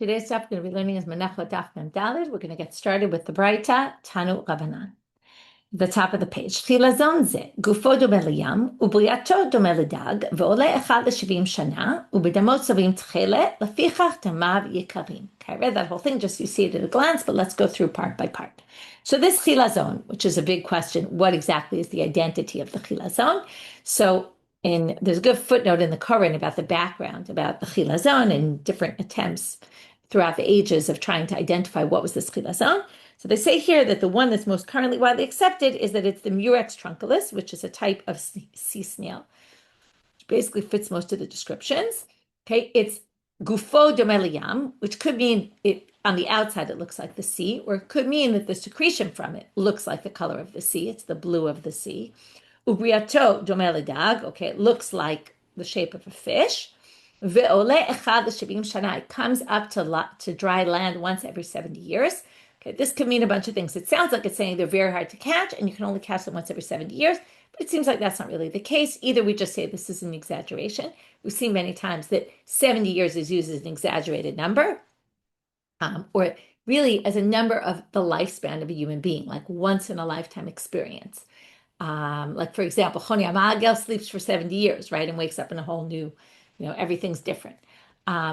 Today's stuff we're going to be learning is Menachot Daf Mem Daled. We're going to get started with the Braita Tanu Rabbanan. The top of the page. Chilazon ze gufo dome liyam ubriato dome ledag ve'ole echad ל-70 shana ubedamot tzavim tchele lefichach damav yikarim. Okay, I read that whole thing just so you see it at a glance, but let's go through part by part. So this chilazon, which is a big question, what exactly is the identity of the chilazon? So there's a good footnote in the Koran about the background about the chilazon and different attempts throughout the ages of trying to identify what was this chilazon. So they say here that the one that's most currently widely accepted is that it's the Murex trunculus, which is a type of sea snail, which basically fits most of the descriptions. Okay, it's gufo dome liyam, which could mean it on the outside it looks like the sea, or it could mean that the secretion from it looks like the color of the sea. It's the blue of the sea. Ubriato dome ledag, okay, it looks like the shape of a fish. Ve'ole echad ל-70 shana, it comes up to dry land once every 70 years. Okay, this could mean a bunch of things. It sounds like it's saying they're very hard to catch and you can only catch them once every 70 years, but it seems like that's not really the case. Either we just say this is an exaggeration. We've seen many times that 70 years is used as an exaggerated number, or really as a number of the lifespan of a human being, like once in a lifetime experience. Like for example, Choni Amagel sleeps for 70 years, right? And wakes up in a whole new, everything's different.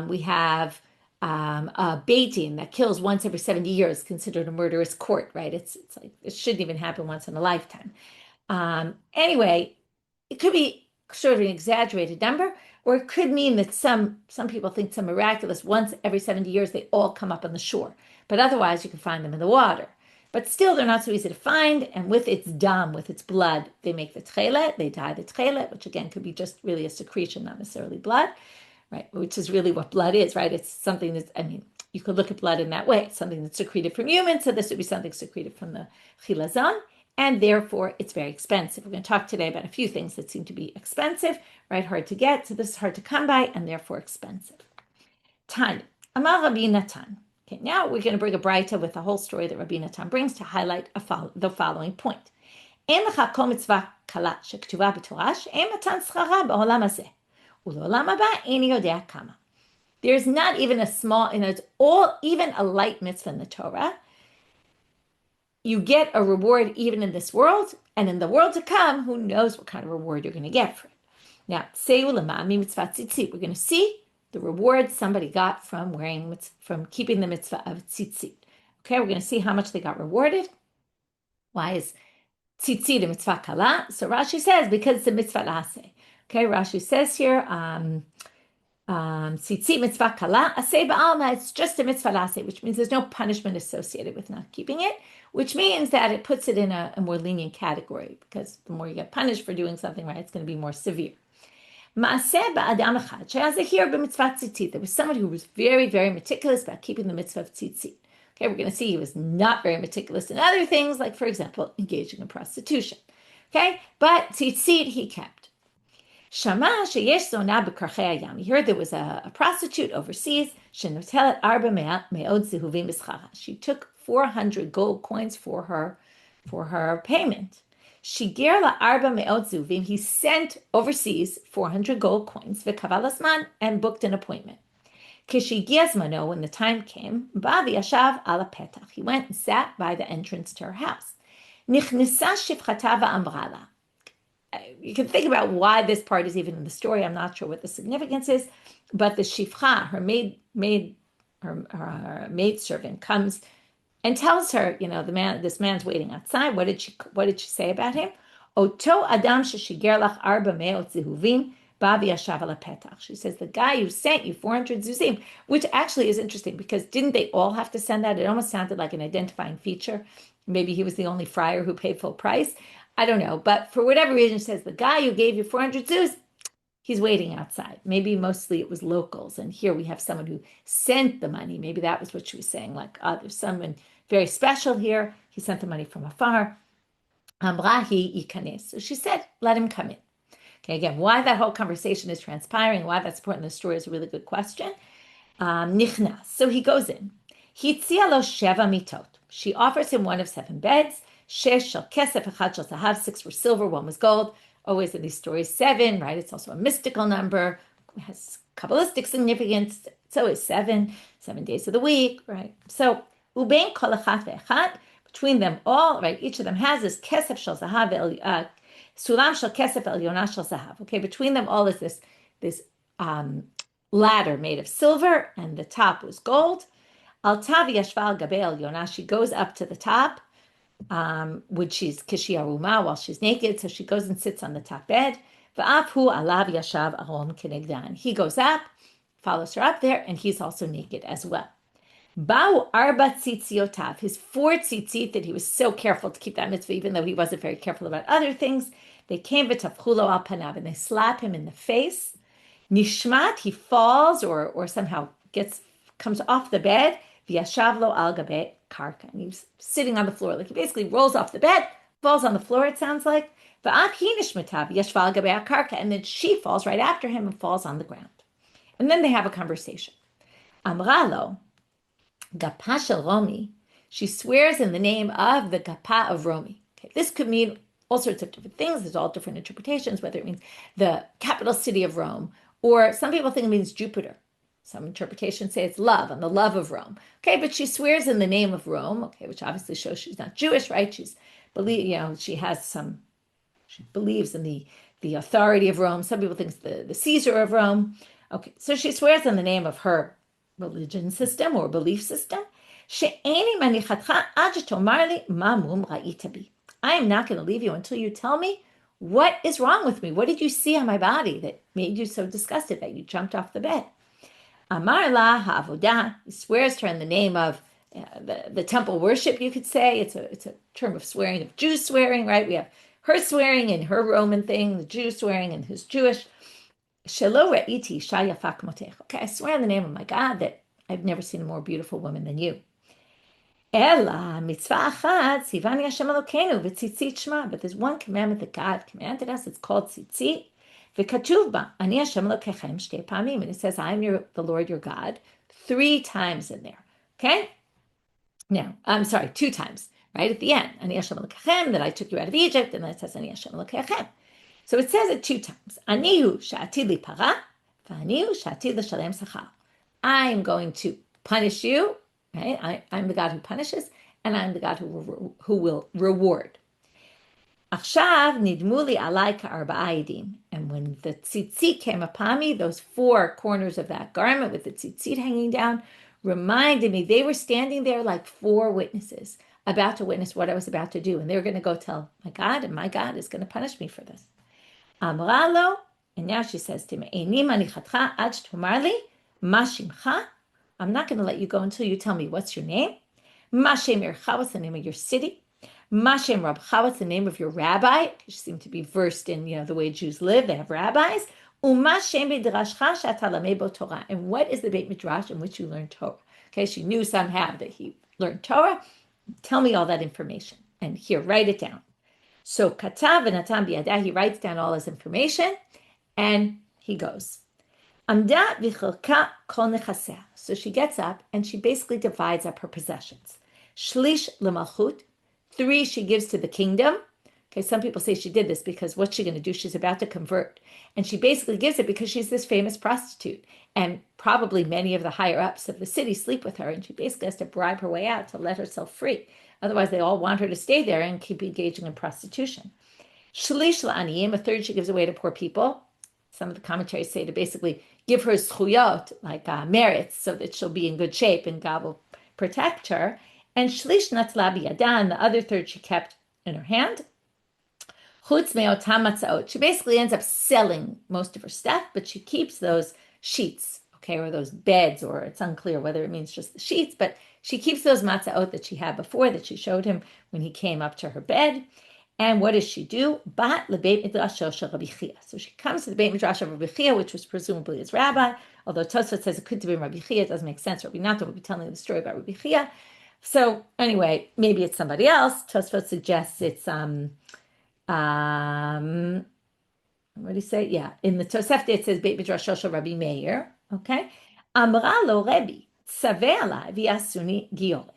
We have a baiting that kills once every 70 years, considered a murderous court, right? It's like it shouldn't even happen once in a lifetime. Anyway, it could be sort of an exaggerated number, or it could mean that some people think some miraculous once every 70 years they all come up on the shore, but otherwise you can find them in the water. But still, they're not so easy to find, and with its dam, with its blood, they make the tchelet, they dye the tchelet, which again could be just really a secretion, not necessarily blood. Right, which is really what blood is, right? It's something that's, you could look at blood in that way. It's something that's secreted from humans, so this would be something secreted from the chilazon, and therefore it's very expensive. We're going to talk today about a few things that seem to be expensive, right? Hard to get, so this is hard to come by, and therefore expensive. Tan, Amar Rabbi Natan. Okay, now we're going to bring a braita with the whole story that Rabbi Natan brings to highlight the following point. En lecha kol mitzvah kala shektuva b'torah she'en matan schara ba'olam hazeh. There's not even a small, it's all, even a light mitzvah in the Torah. You get a reward even in this world, and in the world to come, who knows what kind of reward you're going to get for it. Now, we're going to see the reward somebody got from keeping the mitzvah of tzitzit. Okay, we're going to see how much they got rewarded. Why is tzitzit a mitzvah kala? So Rashi says, because it's a mitzvah laseh. Okay, Rashi says here, tzitzit mitzvah kala, aseh ba'alma, it's just a mitzvah laseh, which means there's no punishment associated with not keeping it, which means that it puts it in a more lenient category, because the more you get punished for doing something, right, it's going to be more severe. Ma'aseh ba'adam echad, she'azeh b'mitzvah tzitzit, there was somebody who was very, very meticulous about keeping the mitzvah of tzitzit. Okay, we're going to see he was not very meticulous in other things, like, for example, engaging in prostitution. Okay, but tzitzit he kept. Shama sheyesh zona b'karchei hayam. He heard there was a prostitute overseas. Shenotelet arba me'od zehuvim b'schara. She took 400 gold coins for her payment. Shiger la arba me'od zehuvim. He sent overseas 400 gold coins v'kaval asman and booked an appointment. Kishigia zmano, when the time came, ba v'yashav ala petach. He went and sat by the entrance to her house. Nichnesa shifchata v'amrala. You can think about why this part is even in the story. I'm not sure what the significance is, but the shifcha, her maidservant, comes and tells her, this man's waiting outside. What did she say about him? Oto adam sheshiger lach arba meot zehuvim ba v'yashav ala petach. She says the guy who sent you 400 zuzim, which actually is interesting because didn't they all have to send that? It almost sounded like an identifying feature. Maybe he was the only friar who paid full price. I don't know, but for whatever reason, she says the guy who gave you 400 zuz, he's waiting outside. Maybe mostly it was locals, and here we have someone who sent the money. Maybe that was what she was saying, like, there's someone very special here. He sent the money from afar. Amrahi yikanes. So she said, let him come in. Okay, again, why that whole conversation is transpiring, why that's important in the story is a really good question. Nichnas. So he goes in. Hitzia lo sheva mitot. She offers him one of 7 beds. Shesh shel kesef echad shel zahav, 6 were silver, 1 was gold. Always in these stories, 7, right? It's also a mystical number. It has Kabbalistic significance, it's always seven days of the week, right? So, ubein kol echat ve'echat, between them all, right? Each of them has this kesef shel zahav, sulam shel kesef elyona shel zahav. Okay, between them all is this ladder made of silver, and the top was gold. Al tavi yashva al gabe elyona. She goes up to the top, when she's kishiyaruma, while she's naked, so she goes and sits on the top bed. V'afu alav yashav aron kenegdan. He goes up, follows her up there, and he's also naked as well. Ba'u arba tzitziotav, his 4 tzitzit that he was so careful to keep that mitzvah, even though he wasn't very careful about other things. They came v'tavchulo al panav, and they slap him in the face. Nishmat, he falls or somehow comes off the bed. V'yashavlo al gabe karka, and he's sitting on the floor, like he basically rolls off the bed, falls on the floor. It sounds like. V'at hi nishmatav yashva al gabe karka, and then she falls right after him and falls on the ground. And then they have a conversation. Amralo, Gapa shel Romi, she swears in the name of the Gapa of Romi. Okay, this could mean all sorts of different things. There's all different interpretations, whether it means the capital city of Rome, or some people think it means Jupiter. Some interpretations say it's love, and the love of Rome. Okay, but she swears in the name of Rome, okay, which obviously shows she's not Jewish, right? She believes in the authority of Rome. Some people think it's the Caesar of Rome. Okay, so she swears in the name of her religion system or belief system. I am not going to leave you until you tell me what is wrong with me. What did you see on my body that made you so disgusted that you jumped off the bed? Amar la ha'avodah, he swears to her in the name of the temple worship, you could say. It's a term of swearing, of Jews swearing, right? We have her swearing in her Roman thing, the Jew swearing in his Jewish. Shelo re'iti isha yafa kamotech. Okay, I swear in the name of my God that I've never seen a more beautiful woman than you. Ela mitzvah achat tzivani Hashem Elokeinu v'tzitzit shema. But there's one commandment that God commanded us. It's called tzitzit. V'katuv ba ani Hashem Elokechem shtei pamim. And it says, I am the Lord your God, 3 times in there. Okay? Now, I'm sorry, 2 times, right at the end. Ani Hashem Elokechem, that I took you out of Egypt, and then it says Ani Hashem Elokechem. So it says it 2 times. Anihu sha'atid li para, v'anihu sha'atid l'shalem sachar. I am going to punish you, right? I'm the God who punishes, and I'm the God who will reward. Achshav nidmu li alai ka'arba'a edim. And when the tzitzit came upon me, those 4 corners of that garment with the tzitzit hanging down reminded me they were standing there like 4 witnesses about to witness what I was about to do. And they were going to go tell my God, and my God is going to punish me for this. Amralo, and now she says to me, Eini manichatcha ad shtomar li ma shimcha. I'm not going to let you go until you tell me what's your name. Ma shem ircha, what's the name of your city? Ma shem rabcha, what's the name of your rabbi? You seem to be versed in, the way Jews live. They have rabbis. Uma shem midrashcha she'ata lamed bo Torah. And what is the Beit Midrash in which you learn Torah? Okay, she knew somehow that he learned Torah. Tell me all that information. And here, write it down. So katav v'natan biyadah, he writes down all his information, and he goes. Amda v'chilka kol nechaseh. So she gets up, and she basically divides up her possessions. Shlish l'malchut, 3 she gives to the kingdom. Okay, some people say she did this because what's she going to do? She's about to convert. And she basically gives it because she's this famous prostitute. And probably many of the higher-ups of the city sleep with her, and she basically has to bribe her way out to let herself free. Otherwise, they all want her to stay there and keep engaging in prostitution. Shlish la'aniyim, a 3rd she gives away to poor people. Some of the commentaries say to basically give her zchuyot, like merits, so that she'll be in good shape and God will protect her. And shlish natzla biyadan, the other 3rd she kept in her hand. Chutz me'otam matzaot. She basically ends up selling most of her stuff, but she keeps those sheets, okay, or those beds, or it's unclear whether it means just the sheets, but she keeps those matzaot that she had before, that she showed him when he came up to her bed. And what does she do? Bat lebeit midrash shel Rabbi Chia. So she comes to the Beit Midrash of Rabbi Chia, which was presumably his rabbi, although Tosfot says it could have been Rabbi Chia. It doesn't make sense. Rabbi Natan would be telling the story about Rabbi Chia. So anyway, maybe it's somebody else. Tosfot suggests it's what do you say? Yeah, in the Tosefta it says Beit Midrash shel Rabbi Meir. Okay, Amra lo Rebbe tzaveh alai v'yasuni gioret.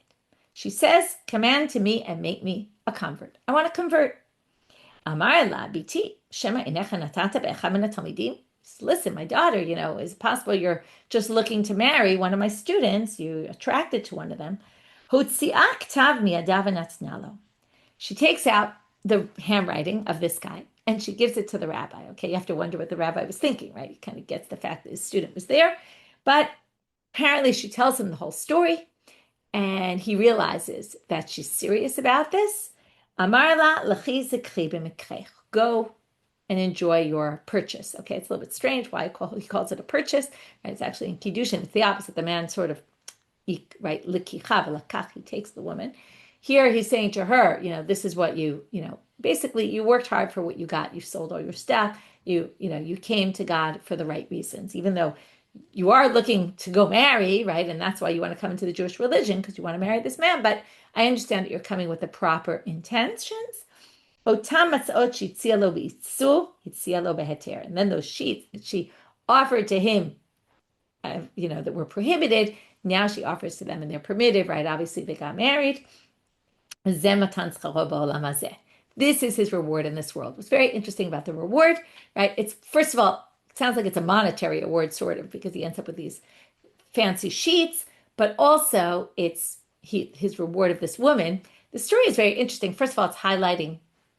She says, command to me and make me a convert. I want to convert. Amar la biti shema inecha natata be'echad min hatalmidim. listen, my daughter, is it possible you're just looking to marry one of my students? You're attracted to one of them. She takes out the handwriting of this guy and she gives it to the rabbi. Okay, you have to wonder what the rabbi was thinking, right? He kind of gets the fact that his student was there. But apparently she tells him the whole story and he realizes that she's serious about this. Amarla, go and enjoy your purchase. Okay, it's a little bit strange why he calls it a purchase. Right? It's actually in Kiddushin, it's the opposite. The man sort of, right, he takes the woman. Here he's saying to her, this is what basically you worked hard for what you got. You sold all your stuff. You came to God for the right reasons, even though you are looking to go marry, right? And that's why you want to come into the Jewish religion, because you want to marry this man. But I understand that you're coming with the proper intentions. And then those sheets that she offered to him, that were prohibited, now she offers to them and they're permitted, right? Obviously, they got married. This is his reward in this world. What's very interesting about the reward, right? It's, first of all, it sounds like it's a monetary award, sort of, because he ends up with these fancy sheets, but also it's his reward of this woman. The story is very interesting. First of all, it's highlighting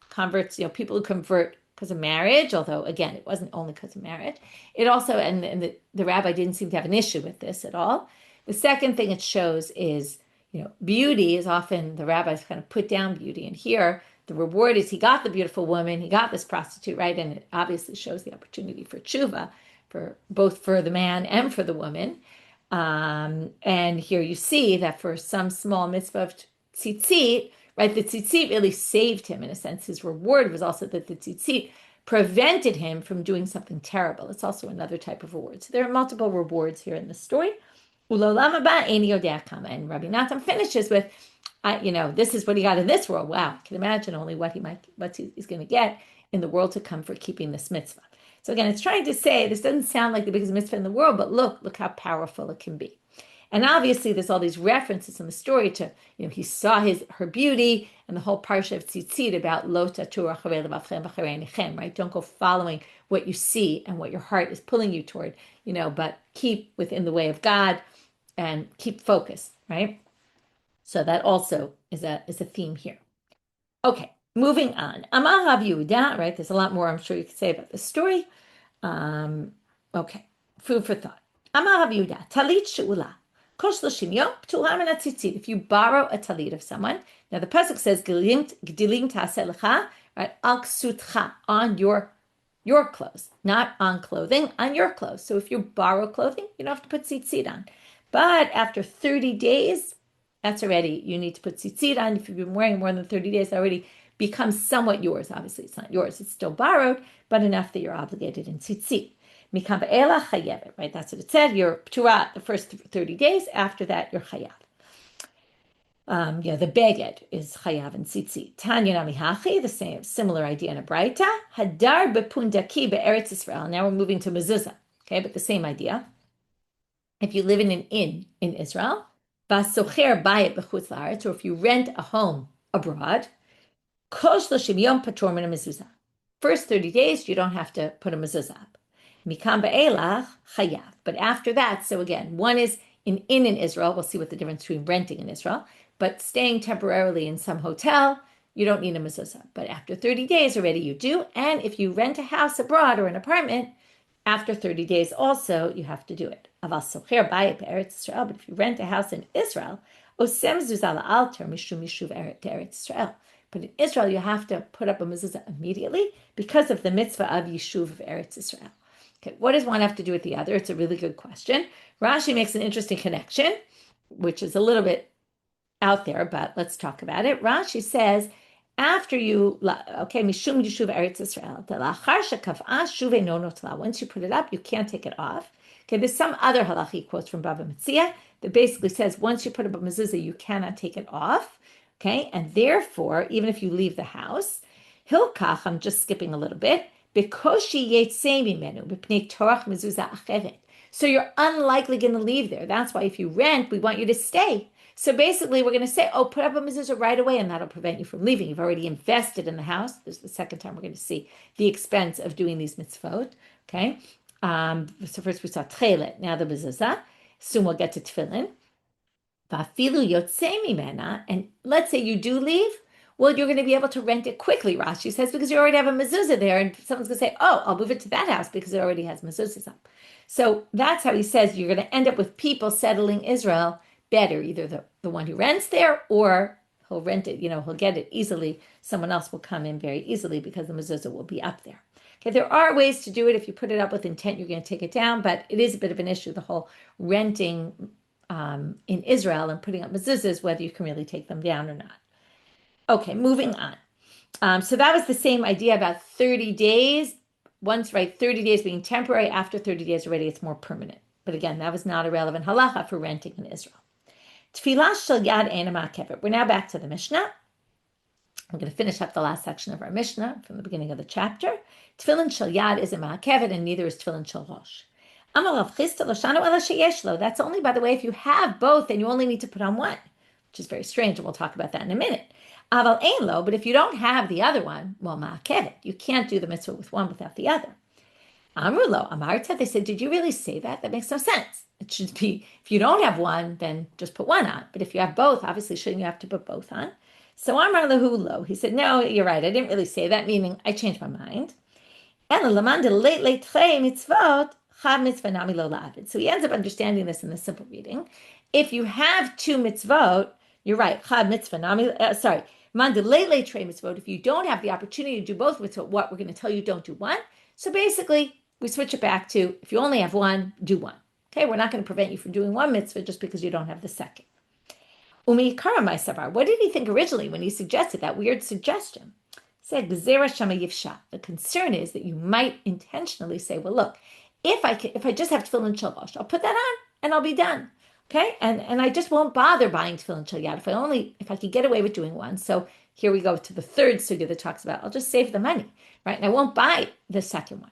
converts, people who convert because of marriage, although, again, it wasn't only because of marriage. It also, and the rabbi didn't seem to have an issue with this at all. The second thing it shows is, beauty is often, the rabbis kind of put down beauty. And here, the reward is he got the beautiful woman, he got this prostitute, right? And it obviously shows the opportunity for tshuva, both for the man and for the woman. And here you see that for some small mitzvah of tzitzit, right, the tzitzit really saved him in a sense. His reward was also that the tzitzit prevented him from doing something terrible. It's also another type of reward. So there are multiple rewards here in the story. And Rabbi Natan finishes with, this is what he got in this world. Wow, I can imagine only what he's going to get in the world to come for keeping this mitzvah. So again, it's trying to say, this doesn't sound like the biggest mitzvah in the world, but look how powerful it can be. And obviously, there's all these references in the story to, he saw her beauty and the whole parsha of tzitzit about lo tatur acharei levavchem v'acharei einechem, right? Don't go following what you see and what your heart is pulling you toward, but keep within the way of God and keep focused, right? So that also is a theme here. Okay, moving on. Amar Rav Yehuda, right? There's a lot more I'm sure you could say about this story. Okay, food for thought. Amar Rav Yehuda, talit she'ula. If you borrow a talit of someone, now the pasuk says gdilim ta'aseh lecha, right? Al ksutcha, on your clothes, not on clothing, on your clothes. So if you borrow clothing, you don't have to put tzitzit on. But after 30 days, that's already, you need to put tzitzit on. If you've been wearing more than 30 days, it already becomes somewhat yours. Obviously, it's not yours. It's still borrowed, but enough that you're obligated in tzitzit. Mikam ba'ela chayevet, right? That's what it said. You're p'tura the first 30 days. After that, you're chayav. The beged is chayav and tzitzit. Tanya nami hachi, the same similar idea in a braita. Hadar bepundaki be'eretz Yisrael. Now we're moving to mezuzah, okay, but the same idea. If you live in an inn in Israel, basocher bayit b'chutz la'aretz, or if you rent a home abroad, kol shloshim yom patur min mezuzah. First 30 days, you don't have to put a mezuzah up. Mikam ba'elach chayav. But after that, so again, one is an inn in Israel. We'll see what the difference between renting in Israel. But staying temporarily in some hotel, you don't need a mezuzah. But after 30 days already you do. And if you rent a house abroad or an apartment, after 30 days also, you have to do it. But if you rent a house in Israel, but in Israel, you have to put up a mezuzah immediately because of the mitzvah of Yishuv of Eretz Israel. Okay, what does one have to do with the other? It's a really good question. Rashi makes an interesting connection, which is a little bit out there, but let's talk about it. Rashi says, after you, mishum Yishuv Eretz Israel, once you put it up, you can't take it off. Okay, there's some other halachic quotes from Baba Metzia that basically says once you put up a mezuzah, you cannot take it off. Okay, and therefore, even if you leave the house, hilkach, I'm just skipping a little bit, so you're unlikely going to leave there. That's why if you rent, we want you to stay. So basically, we're going to say, put up a mezuzah right away, and that'll prevent you from leaving. You've already invested in the house. This is the second time we're going to see the expense of doing these mitzvot. Okay, So first we saw tchelet, now the mezuzah. Soon we'll get to tefillin. Vafilu yotzei mimena, and let's say you do leave, well, you're going to be able to rent it quickly, Rashi says, because you already have a mezuzah there, and someone's going to say, oh, I'll move it to that house because it already has mezuzahs up. So that's how he says you're going to end up with people settling Israel better, either the one who rents there or he'll rent it, he'll get it easily. Someone else will come in very easily because the mezuzah will be up there. Okay, there are ways to do it. If you put it up with intent, you're going to take it down, but it is a bit of an issue, the whole renting in Israel and putting up mezuzahs, whether you can really take them down or not. Okay, moving on. So that was the same idea about 30 days. Once, right, 30 days being temporary, after 30 days already, it's more permanent. But again, that was not a relevant halacha for renting in Israel. Tfilah shel yad eina ma'akevet. We're now back to the Mishnah. I'm going to finish up the last section of our Mishnah from the beginning of the chapter. Tefillin shel yad isn't ma'akevet, and neither is tefillin shel rosh. That's only, by the way, if you have both and you only need to put on one, which is very strange, and we'll talk about that in a minute. But if you don't have the other one, well, ma'akevet, you can't do the mitzvah with one without the other. Amrulo, Amarta, they said, did you really say that? That makes no sense. It should be, if you don't have one, then just put one on. But if you have both, obviously, shouldn't you have to put both on? So Amar Lahulo, he said, no, you're right. I didn't really say that, meaning I changed my mind. So he ends up understanding this in the simple reading. If you have two mitzvot, you're right. If you don't have the opportunity to do both mitzvot, what we're going to tell you, don't do one. So basically, we switch it back to if you only have one, do one. Okay, we're not going to prevent you from doing one mitzvah just because you don't have the second. Umi Karamai Savar, what did he think originally when he suggested that weird suggestion? Said the concern is that you might intentionally say, well, look, if I just have tefillin shel rosh, I'll put that on and I'll be done. Okay, and I just won't bother buying tefillin shel yad if I could get away with doing one. So here we go to the third sugya that talks about I'll just save the money, right? And I won't buy the second one.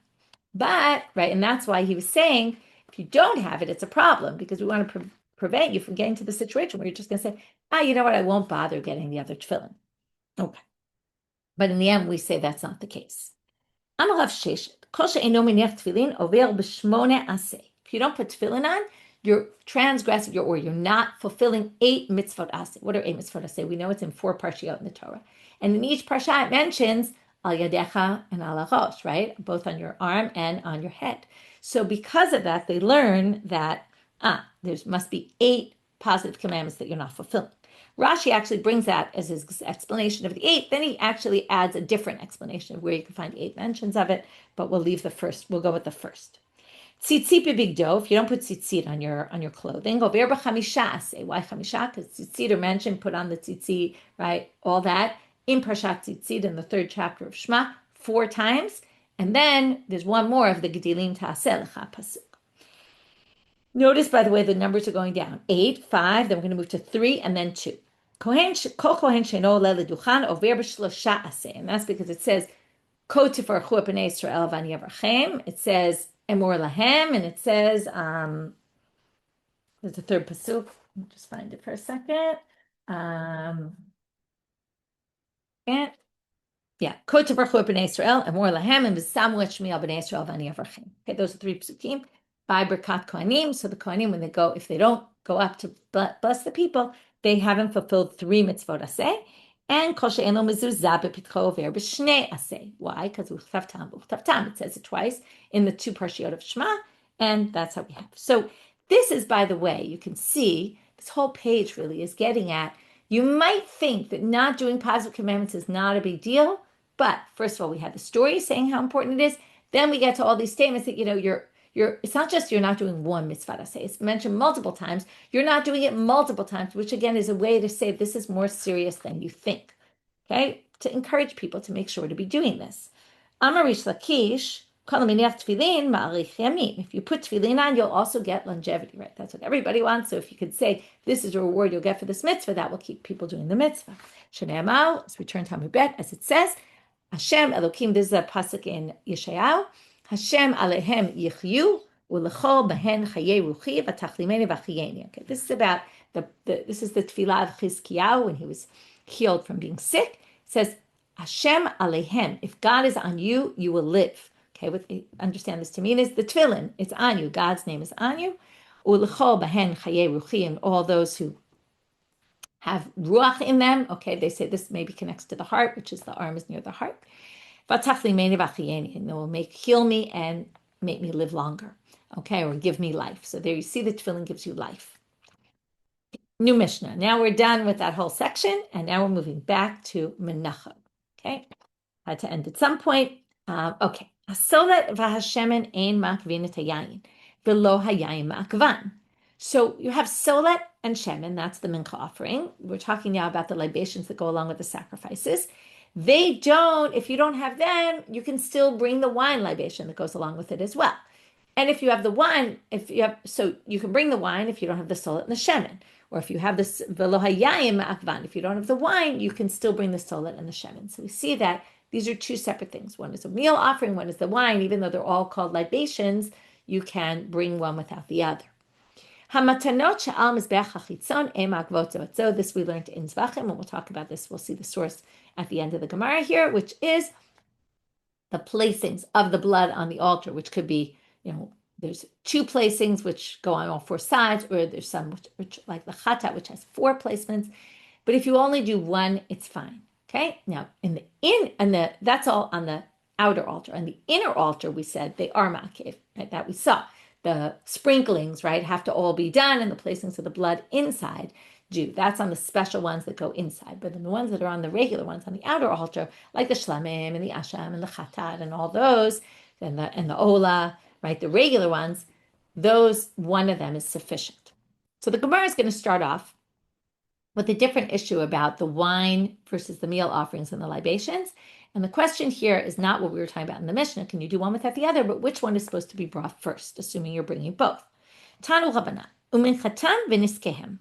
But right, and that's why he was saying if you don't have it, it's a problem because we want to prevent you from getting to the situation where you're just going to say, you know what, I won't bother getting the other tefillin. Okay. But in the end, we say that's not the case. If you don't put tefillin on, you're transgressing, or you're not fulfilling 8 mitzvot aseh. What are 8 mitzvot aseh? We know it's in 4 parshiot in the Torah. And in each parsha, it mentions al yadecha and al arosh, right? Both on your arm and on your head. So because of that, they learn that, there must be 8 positive commandments that you're not fulfilling. Rashi actually brings that as his explanation of the 8. Then he actually adds a different explanation of where you can find 8 mentions of it, but we'll leave the first. We'll go with the first. Tzitzit bebigdo, if you don't put tzitzit on your clothing, over b'chamisha aseh. Why chamisha? Because tzitzit are mentioned, put on the tzitzit, right? All that in Parshat Tzitzit in the 3rd chapter of Shema 4 times, and then there's one more of the Gedilim Ta'aseh Lecha pasuk. Notice, by the way, the numbers are going down. 8, 5, then we're going to move to 3, and then 2. And that's because it says, it says, Emor lahem, and it says, there's a third pasuk. Let me just find it for a second. And yeah, Kote Baruch B'nai Israel, Emor lahem, and V'samu et Shmi al B'nai Israel v'ani avrachem. Okay, those are 3 pasukim by Birkat Kohanim. So the Kohanim, when they go, if they don't go up to bless the people, they haven't fulfilled 3 mitzvot aseh. And kol she'eno mezuzah b'pitcho over b'shnei aseh. Why? Because uchtavtam. It says it twice in the 2 parshiot of Shema, and that's how we have. So this is, by the way, you can see this whole page really is getting at. You might think that not doing positive commandments is not a big deal, but first of all, we have the story saying how important it is. Then we get to all these statements that it's not just you're not doing one mitzvah aseh. It's mentioned multiple times. You're not doing it multiple times, which again is a way to say this is more serious than you think. Okay, to encourage people to make sure to be doing this. Amarish Lakish, if you put tefillin on, you'll also get longevity, right? That's what everybody wants. So if you could say this is a reward you'll get for this mitzvah, that will keep people doing the mitzvah. Shne'amal, let's return to Hamibet, as it says, Hashem Elokim, this is a pasuk in Yeshayahu, Hashem alehem yichyu ulechol behen chayei ruchi v'tachlimeni v'achiyeni. Okay, this is about this is the tefillah of Chizkiyahu when he was healed from being sick. It says Hashem alehem. If God is on you, you will live. Okay, what they understand this to mean is the tefillin, it's on you. God's name is on you. U'lechol bahen chayei ruchi, and all those who have ruach in them. Okay, they say this maybe connects to the heart, which is the arm is near the heart. And they will heal me and make me live longer. Okay, or give me life. So there you see the tefillin gives you life. New Mishnah. Now we're done with that whole section, and now we're moving back to Menachot. Okay, had to end at some point. Okay. Asolet v'hashemen ein makvin et hayayin, v'lo hayayin makvan. So you have solet and shemen, that's the mincha offering. We're talking now about the libations that go along with the sacrifices. They don't, if you don't have them, you can still bring the wine libation that goes along with it as well. And if you have the wine, so you can bring the wine if you don't have the solet and the shemen. Or if you have this v'lo hayayim ma'akvan, if you don't have the wine, you can still bring the solet and the shemen. So we see that these are two separate things. One is a meal offering, one is the wine. Even though they're all called libations, you can bring one without the other. Hamatanot she'al mizbeach hachitzon ema gvot. So this we learned in Zvachim, and we'll talk about this. We'll see the source at the end of the Gemara here, which is the placings of the blood on the altar, which could be, there's two placings which go on all four sides, or there's some which like the chatat, which has four placements. But if you only do one, it's fine. Okay. Now that's all on the outer altar. On the inner altar, we said they are ma'akev, right? That we saw. The sprinklings, right, have to all be done, and the placings of the blood inside do. That's on the special ones that go inside. But then the ones that are on the regular ones on the outer altar, like the shlamim and the asham and the chatat and all those, and the ola, right, the regular ones, those, one of them is sufficient. So the Gemara is going to start off with a different issue about the wine versus the meal offerings and the libations. And the question here is not what we were talking about in the Mishnah, can you do one without the other, but which one is supposed to be brought first, assuming you're bringing both. Tanu Rabbanit, u'minchatan v'niskehem,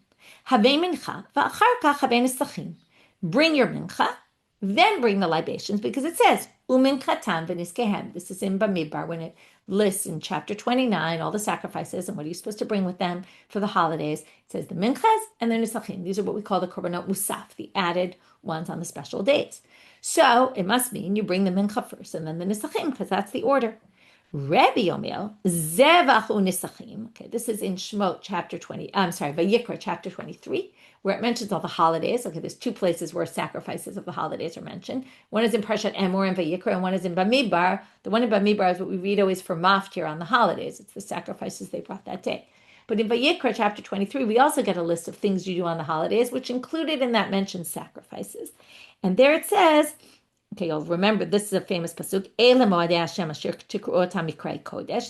havei mincha, v'achar kach havei nisachim. Bring your mincha, then bring the libations, because it says, u'minchatan v'niskehem. This is in Bamidbar, when it lists in chapter 29 all the sacrifices and what are you supposed to bring with them for the holidays. It says the minchas and the nisachim. These are what we call the korbanot musaf, the added ones on the special days. So it must mean you bring the mincha first and then the nisachim, because that's the order. Rebbe Yomil, zevach u'nisachim. Okay, this is in Shemot chapter 20. Vayikra chapter 23, where it mentions all the holidays. Okay, there's two places where sacrifices of the holidays are mentioned. One is in Parshat Emor and Vayikra, and one is in Bamidbar. The one in Bamidbar is what we read always for Maftir on the holidays. It's the sacrifices they brought that day. But in Vayikra chapter 23, we also get a list of things you do on the holidays, which included in that mentioned sacrifices. And there it says, okay, you'll remember this is a famous pasuk.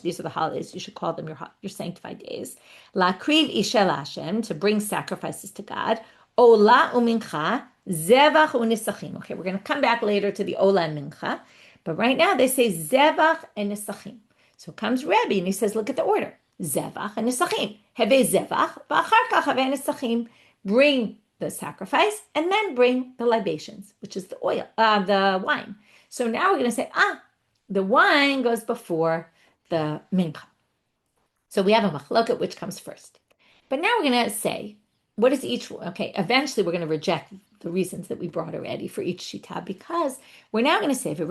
These are the holidays. You should call them your sanctified days. Lakriv ishel Hashem, to bring sacrifices to God. Ola umincha zevach unisachim. Okay, we're going to come back later to the ola and mincha, but right now they say zevach and nisachim. So comes Rebbe and he says, look at the order: zevach and nisachim. Heve zevach v'achar kach have nisachim. Bring the sacrifice, and then bring the libations, which is the oil, the wine. So now we're going to say, the wine goes before the mincha. So we have a machloket, which comes first. But now we're going to say, what is each one? Okay, eventually we're going to reject the reasons that we brought already for each shita, because we're now going to say, and then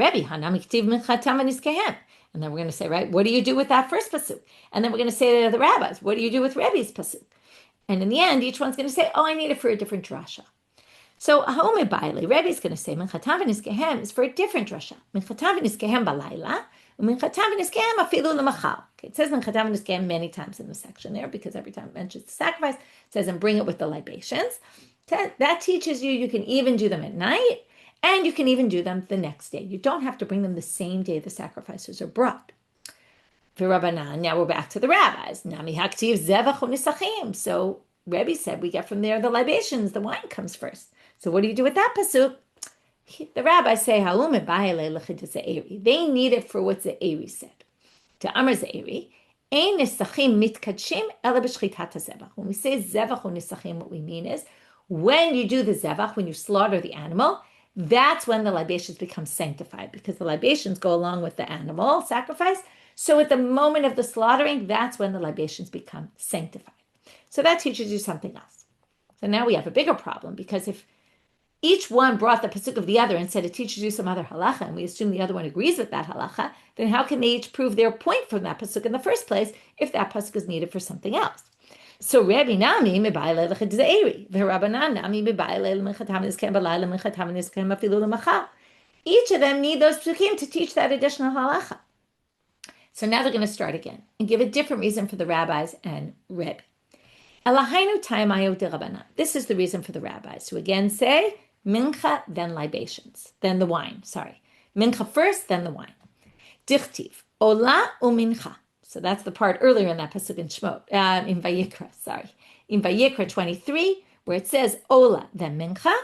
we're going to say, right, what do you do with that first pasuk? And then we're going to say to the rabbis, what do you do with Rebbe's pasuk? And in the end, each one's going to say, I need it for a different drasha. So, Haome Baile, Rebbe is going to say, Minchatav v'niskehem is for a different drasha. Minchatav v'niskehem balayla, u'minchatav v'niskehem afilu l'machal. Okay, it says Minchatav v'niskehem many times in the section there, because every time it mentions the sacrifice, it says, and bring it with the libations. That teaches you can even do them at night, and you can even do them the next day. You don't have to bring them the same day the sacrifices are brought. Now we're back to the rabbis. Nami haktiv zevach u'nisachim. So Rebbe said we get from there the libations, the wine comes first. So what do you do with that pasuk? The rabbis say, they need it for what Ze'eri said. To Amar Ze'eri, ein nisachim mitkadshim ela b'shchitat hazevach. When we say zevach u'nisachim, what we mean is, when you do the zevach, when you slaughter the animal, that's when the libations become sanctified, because the libations go along with the animal sacrifice. So at the moment of the slaughtering, that's when the libations become sanctified. So that teaches you something else. So now we have a bigger problem, because if each one brought the pasuk of the other and said it teaches you some other halacha, and we assume the other one agrees with that halacha, then how can they each prove their point from that pasuk in the first place if that pasuk is needed for something else? So Rabbi Nami mibayle l'chedzeiri, v'Rabbanan Nami mibayle l'minchatam niskem b'layla l'minchatam niskem afilu l'machar. Each of them need those psukim to teach that additional halacha. So now they're going to start again and give a different reason for the rabbis and Rebbe. Elahainu taimayo de Rabbanan. This is the reason for the rabbis, who again say mincha, then libations, then the wine. Sorry, mincha first, then the wine. Dichtiv ola umincha. So that's the part earlier in that pasuk in Shemot, in Vayikra. Sorry, in Vayikra 23, where it says ola, then mincha,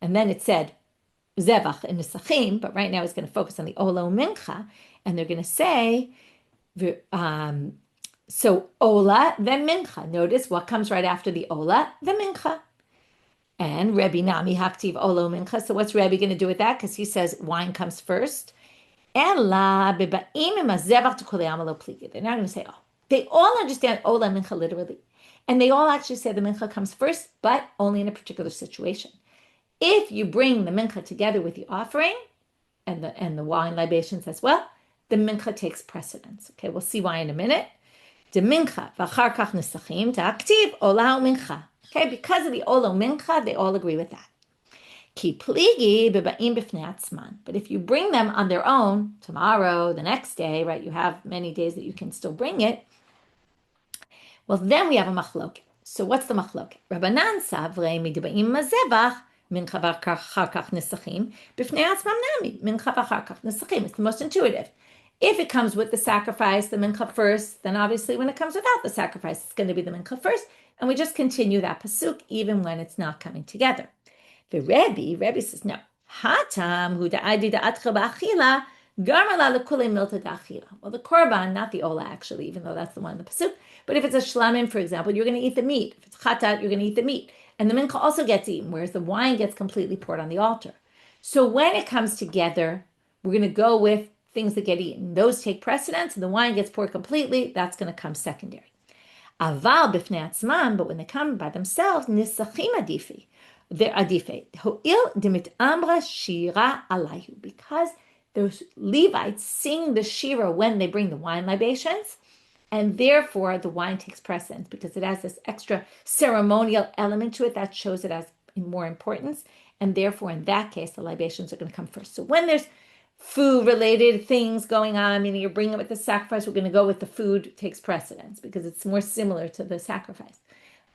and then it said zevach and nisachim. But right now it's going to focus on the ola umincha, and they're going to say. So ola, then mincha. Notice what comes right after the ola, the mincha. And Rebbe Nami haktiv ola mincha. So what's Rebbe going to do with that? Because he says wine comes first. Ella bebaim imazevach to kulei amalo pligi. They're not going to say, oh, they all understand ola mincha literally. And they all actually say the mincha comes first, but only in a particular situation. If you bring the mincha together with the offering and the wine libations as well, the mincha takes precedence. Okay, we'll see why in a minute. The mincha v'achar kach nisachim ta'aktiv ola mincha. Okay, because of the ola mincha, they all agree with that. Ki pligi bebaim b'fnei atzman. But if you bring them on their own tomorrow, the next day, right? You have many days that you can still bring it. Well, then we have a machloket. So what's the machloket? Rabbanan savrei midabaim mazevach mincha v'achar kach nisachim b'fnei atzman nami mincha v'achar kach nisachim. It's the most intuitive. If it comes with the sacrifice, the mincha first, then obviously when it comes without the sacrifice, it's going to be the mincha first. And we just continue that pasuk even when it's not coming together. The Rebbe says, no. Hatam hu da'adi da'atcha ba'achila garmala l'kulei milta da'achila. Well, the korban, not the ola actually, even though that's the one in the pasuk. But if it's a shlamim, for example, you're going to eat the meat. If it's chatat, you're going to eat the meat. And the mincha also gets eaten, whereas the wine gets completely poured on the altar. So when it comes together, we're going to go with things that get eaten. Those take precedence, and the wine gets poured completely. That's going to come secondary. Aval b'fnei atzman, but when they come by themselves, nisachim adifi. They're adife. Ho'il dimit amra shira alayhu. Because those Levites sing the shira when they bring the wine libations, and therefore the wine takes precedence because it has this extra ceremonial element to it that shows it as more importance, and therefore in that case the libations are going to come first. So when there's food-related things going on, meaning you're bringing it with the sacrifice, we're going to go with the food takes precedence because it's more similar to the sacrifice.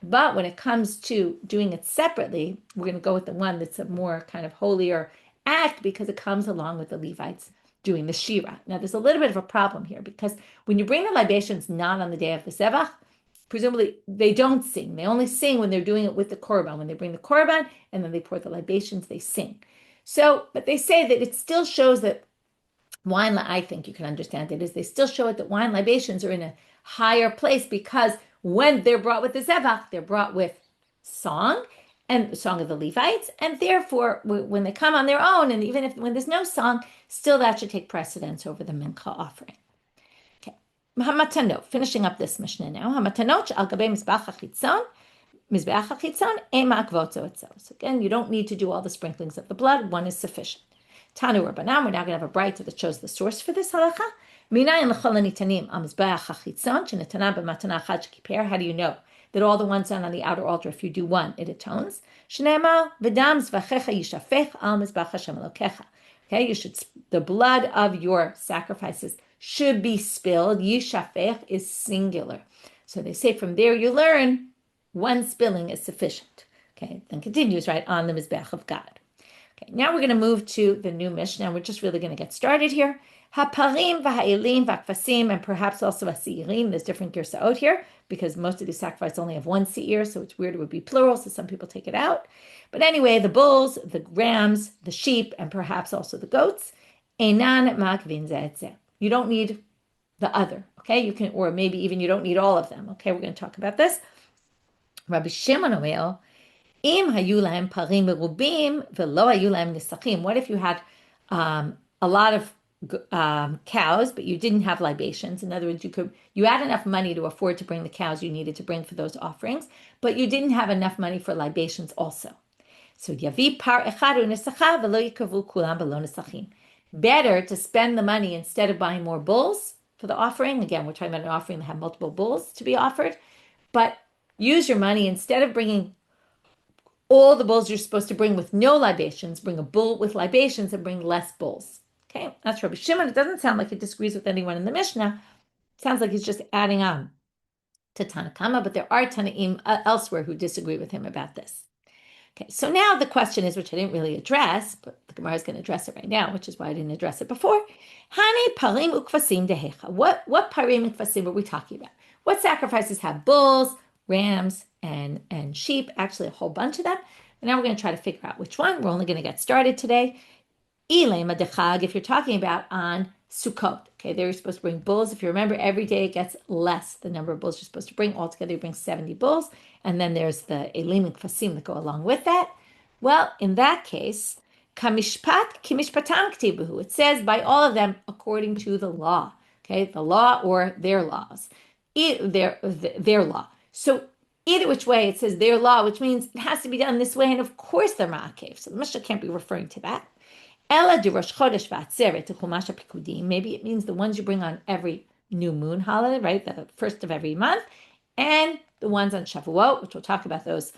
But when it comes to doing it separately, we're going to go with the one that's a more kind of holier act because it comes along with the Levites doing the shira. Now, there's a little bit of a problem here because when you bring the libations not on the day of the zevach, presumably they don't sing. They only sing when they're doing it with the korban. When they bring the korban and then they pour the libations, they sing. So, but they say that it still shows that wine, I think you can understand it, is they still show it that wine libations are in a higher place because when they're brought with the zevach, they're brought with song and the song of the Levites, and therefore when they come on their own, and even if when there's no song, still that should take precedence over the mincha offering. Okay, hamatanot. Finishing up this mishnah now. Hamatanot al gabei mizbeach hachitzon ema akvotzo etzo. So again, you don't need to do all the sprinklings of the blood. One is sufficient. Tanu Rabbanan. We're now going to have a bright that shows the source for this halacha. Minayin l'chol hanitanim al mizbeach hachitzon shenetana b'matana achad shekiper. How do you know that all the ones done on the outer altar, if you do one, it atones? Shneimar v'dam zvachecha yishafech al mizbeach Hashem Elokecha. Okay, you should, the blood of your sacrifices should be spilled. Yishafech is singular. So they say from there you learn one spilling is sufficient. Okay, then continues right on the mizbeach of God. Okay, now we're going to move to the new Mishnah. We're just really going to get started here. Haparim v'ha'ilim v'akfasim, and perhaps also a seirim. There's different girsaot here because most of these sacrifices only have one seir, so it's weird it would be plural, so some people take it out. But anyway, the bulls, the rams, the sheep, and perhaps also the goats, einan makvin ze'etzeh. You don't need the other, okay? You can, or maybe even you don't need all of them, okay? We're going to talk about this. Rabbi Shimon Omer, im hayu lahem parim merubim velo hayu lahem nisachim. What if you had a lot of cows, but you didn't have libations? In other words, you had enough money to afford to bring the cows you needed to bring for those offerings, but you didn't have enough money for libations also. So yavi par echad u'nesacha v'lo yikavu kulam b'lo nesachim. Better to spend the money instead of buying more bulls for the offering. Again, we're talking about an offering that have multiple bulls to be offered, but use your money instead of bringing all the bulls you're supposed to bring with no libations, bring a bull with libations and bring less bulls. Okay, that's Rabbi Shimon. It doesn't sound like he disagrees with anyone in the Mishnah. It sounds like he's just adding on to Tanakama, but there are Tanaim elsewhere who disagree with him about this. Okay, so now the question is, which I didn't really address, but the Gemara is going to address it right now, which is why I didn't address it before. Hane parim ukvasim dehecha. What parim and kvasim are we talking about? What sacrifices have bulls, rams, and sheep? Actually, a whole bunch of them. And now we're going to try to figure out which one. We're only going to get started today. Ilema dechag, if you're talking about on Sukkot, okay, they're supposed to bring bulls. If you remember, every day it gets less the number of bulls you're supposed to bring. Altogether, you bring 70 bulls. And then there's the elim and kfasim that go along with that. Well, in that case, kamishpat kimishpatam ktibuhu. It says by all of them according to the law. Okay, the law or their laws. Their law. So either which way, it says their law, which means it has to be done this way. And of course they're ma'akev. So the Mishnah can't be referring to that. Ela de Rosh Chodesh v'Atzeret to Chumash HaPikudim. Maybe it means the ones you bring on every new moon holiday, right? The first of every month. And the ones on Shavuot, which we'll talk about those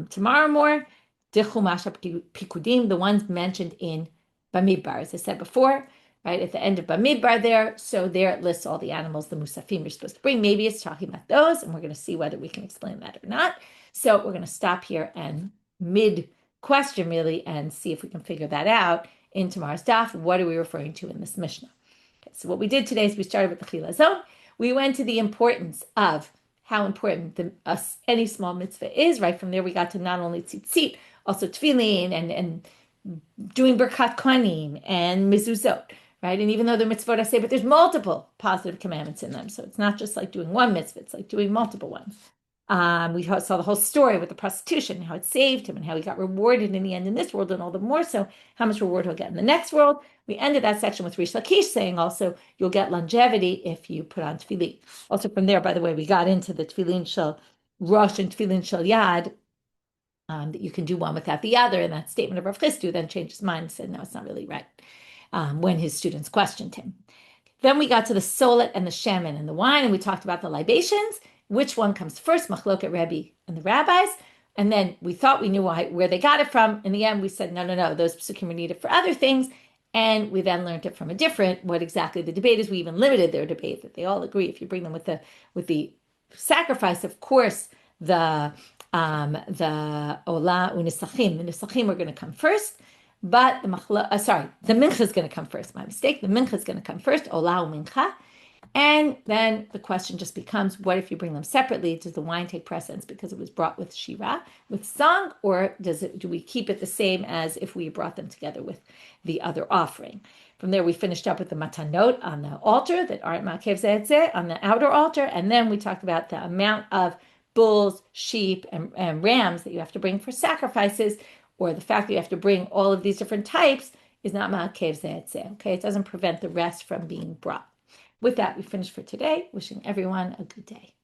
tomorrow more. De Chumash HaPikudim, the ones mentioned in Bamidbar, as I said before, right? At the end of Bamidbar there. So there it lists all the animals, the Musafim you're supposed to bring. Maybe it's talking about those, and we're going to see whether we can explain that or not. So we're going to stop here and mid-question really and see if we can figure that out in tomorrow's daf. What are we referring to in this Mishnah? Okay, so what we did today is we started with the chilazon. We went to the importance of how important any small mitzvah is. Right from there, we got to not only tzitzit, also tefillin and doing birkat kohanim and mezuzot. Right, and even though they're mitzvot, I say, but there's multiple positive commandments in them. So it's not just like doing one mitzvah; it's like doing multiple ones. We saw the whole story with the prostitution, how it saved him and how he got rewarded in the end in this world, and all the more so how much reward he'll get in the next world. We ended that section with Rish Lakish saying also you'll get longevity if you put on tefillin. Also from there, by the way, we got into the tefillin shel Rosh and tefillin shel Yad, that you can do one without the other, and that statement of Rav Chisdu then changed his mind and said, no, it's not really right, when his students questioned him. Then we got to the solet and the shemen and the wine, and we talked about the libations. Which one comes first, Machloket Rebbe and the rabbis? And then we thought we knew where they got it from. In the end, we said, no, those psukim are needed for other things. And we then learned it from what exactly the debate is. We even limited their debate, that they all agree. If you bring them with the sacrifice, of course, the ola unisachim. The nisachim are going to come first. But the mincha is going to come first. My mistake. The mincha is going to come first, ola umincha. And then the question just becomes, what if you bring them separately? Does the wine take precedence because it was brought with shira, with song, or do we keep it the same as if we brought them together with the other offering? From there, we finished up with the matanot on the altar that aren't ma'akev ze'etzeh on the outer altar, and then we talked about the amount of bulls, sheep, and rams that you have to bring for sacrifices, or the fact that you have to bring all of these different types is not ma'akev ze'etzeh. Okay, it doesn't prevent the rest from being brought. With that, we finish for today. Wishing everyone a good day.